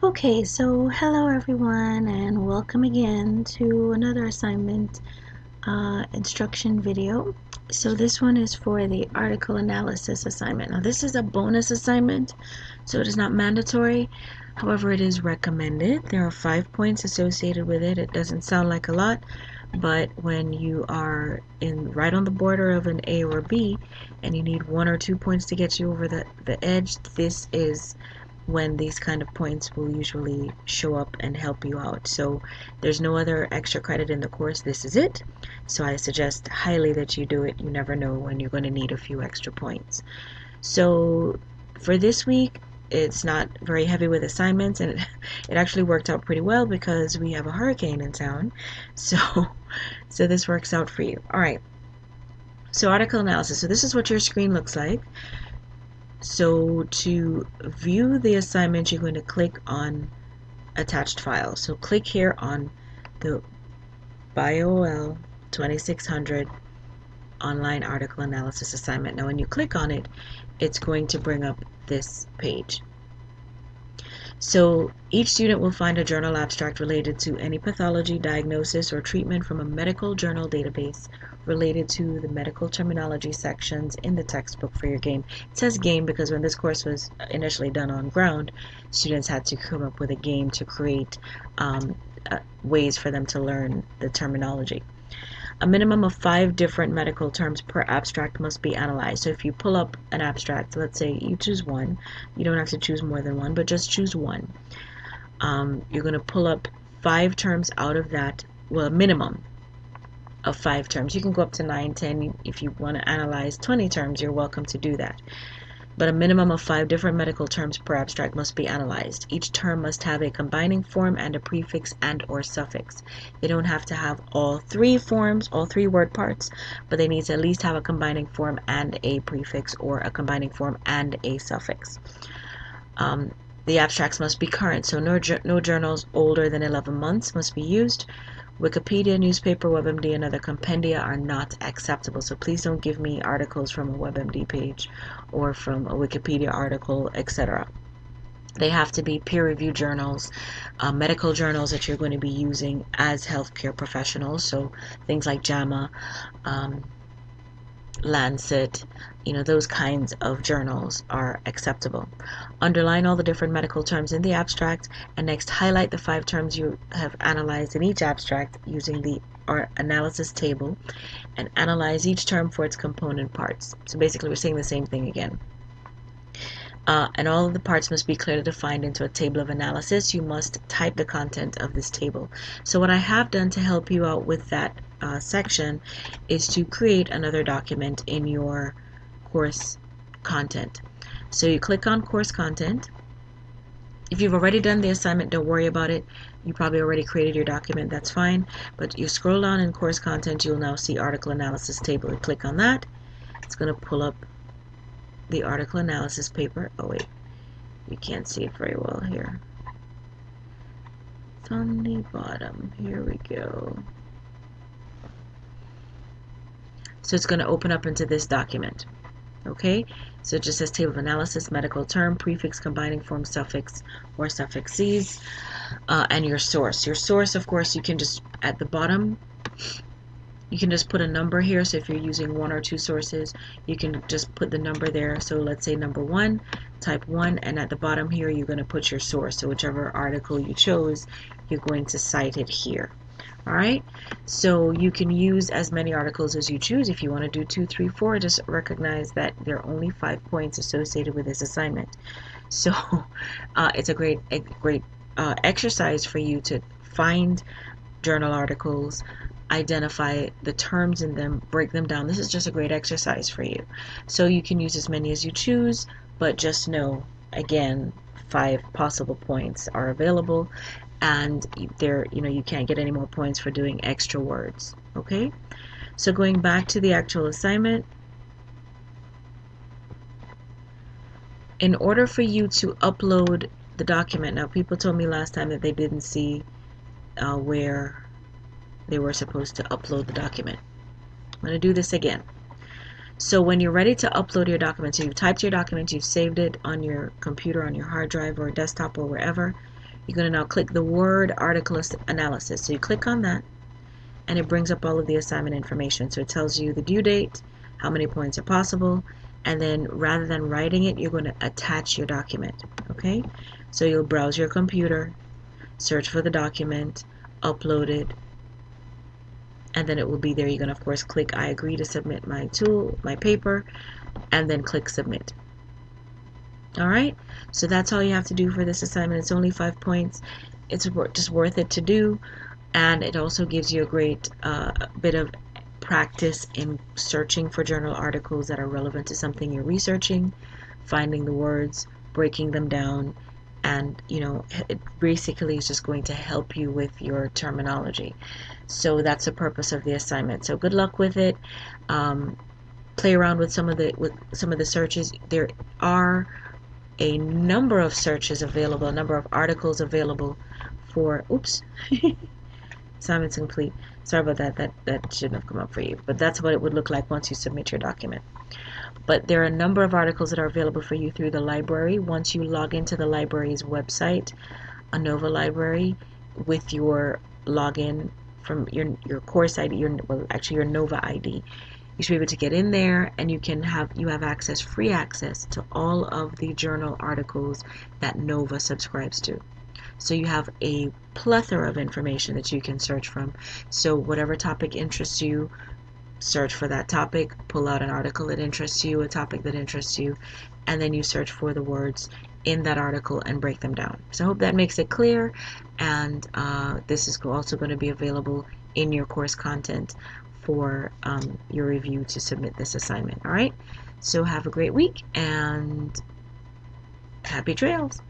Okay, so hello everyone and welcome again to another assignment instruction video. So this one is for the article analysis assignment. Now this is a bonus assignment, so it is not mandatory. However, it is recommended. There are 5 points associated with it. It doesn't sound like a lot, but when you are right on the border of an A or B and you need 1 or 2 points to get you over the edge, this is when these kind of points will usually show up and help you out. So there's no other extra credit in the course. This is it. So I suggest highly that you do it. You never know when you're going to need a few extra points. So for this week, it's not very heavy with assignments, and it actually worked out pretty well because we have a hurricane in town. So this works out for you. All right. So article analysis. So this is what your screen looks like. So to view the assignment, you're going to click on attached file. So click here on the BioOL 2600 online article analysis assignment. Now when you click on it, it's going to bring up this page. So each student will find a journal abstract related to any pathology, diagnosis, or treatment from a medical journal database related to the medical terminology sections in the textbook for your game. It says game because when this course was initially done on ground, students had to come up with a game to create ways for them to learn the terminology. A minimum of 5 different medical terms per abstract must be analyzed. So if you pull up an abstract, let's say you choose one, you don't have to choose more than one, but just choose one. You're going to pull up 5 terms out of that, well, a minimum of 5 terms. You can go up to 9, 10. If you want to analyze 20 terms, you're welcome to do that. But a minimum of 5 different medical terms per abstract must be analyzed. Each term must have a combining form and a prefix and or suffix. They don't have to have all 3 forms, all 3 word parts, but they need to at least have a combining form and a prefix, or a combining form and a suffix. The abstracts must be current, so no journals older than 11 months must be used. Wikipedia, newspaper, WebMD, and other compendia are not acceptable. So please don't give me articles from a WebMD page or from a Wikipedia article, etc. They have to be peer-reviewed journals, medical journals that you're going to be using as healthcare professionals. So things like JAMA, Lancet, those kinds of journals are acceptable. Underline all the different medical terms in the abstract, and next highlight the 5 terms you have analyzed in each abstract using the analysis table, and analyze each term for its component parts. So basically we're saying the same thing again. And all of the parts must be clearly defined into a table of analysis. You must type the content of this table. So what I have done to help you out with that section is to create another document in your course content. So you click on course content. If you've already done the assignment, don't worry about it. You probably already created your document, that's fine. But you scroll down in course content, you'll now see article analysis table. You click on that. It's going to pull up the article analysis paper. Oh wait, you can't see it very well here. It's on the bottom. Here we go. So it's going to open up into this document. Okay, so it just says table of analysis, medical term, prefix, combining form, suffix, or suffixes, and your source. Your source, of course, you can just, at the bottom, you can just put a number here. So if you're using 1 or 2 sources, you can just put the number there. So let's say number 1, type 1, and at the bottom here, you're going to put your source. So whichever article you chose, you're going to cite it here. All right, so you can use as many articles as you choose. If you want to do 2, 3, 4, just recognize that there are only 5 points associated with this assignment. So it's a great exercise for you to find journal articles, identify the terms in them, break them down. This is just a great exercise for you. So you can use as many as you choose, but just know, again, 5 possible points are available, and you can't get any more points for doing extra words. Okay, so going back to the actual assignment, in order for you to upload the document, now people told me last time that they didn't see where they were supposed to upload the document. I'm going to do this again. So when you're ready to upload your document, so you've typed your document, you've saved it on your computer, on your hard drive or desktop or wherever, You're going to now click the word article analysis. So you click on that, and it brings up all of the assignment information. So it tells you the due date, how many points are possible, and then rather than writing it, you're going to attach your document. Okay? So you'll browse your computer, search for the document, upload it, and then it will be there. You're going to, of course, click I agree to submit my paper, and then click submit. All right, so that's all you have to do for this assignment. It's only 5 points. It's just worth it to do, and it also gives you a great bit of practice in searching for journal articles that are relevant to something you're researching, finding the words, breaking them down, and it basically is just going to help you with your terminology. So that's the purpose of the assignment. So good luck with it. Play around with some of the searches. There are a number of searches available, a number of articles available for, oops, assignment's complete. Sorry about that. That shouldn't have come up for you. But that's what it would look like once you submit your document. But there are a number of articles that are available for you through the library. Once you log into the library's website, ANOVA Library, with your login from your course ID, your NOVA ID, you should be able to get in there, and you have free access to all of the journal articles that NOVA subscribes to. So you have a plethora of information that you can search from. So whatever topic interests you, search for that topic, pull out an article that interests you, a topic that interests you, and then you search for the words in that article and break them down. So I hope that makes it clear, and this is also going to be available in your course content for your review to submit this assignment. All right, so have a great week and happy trails.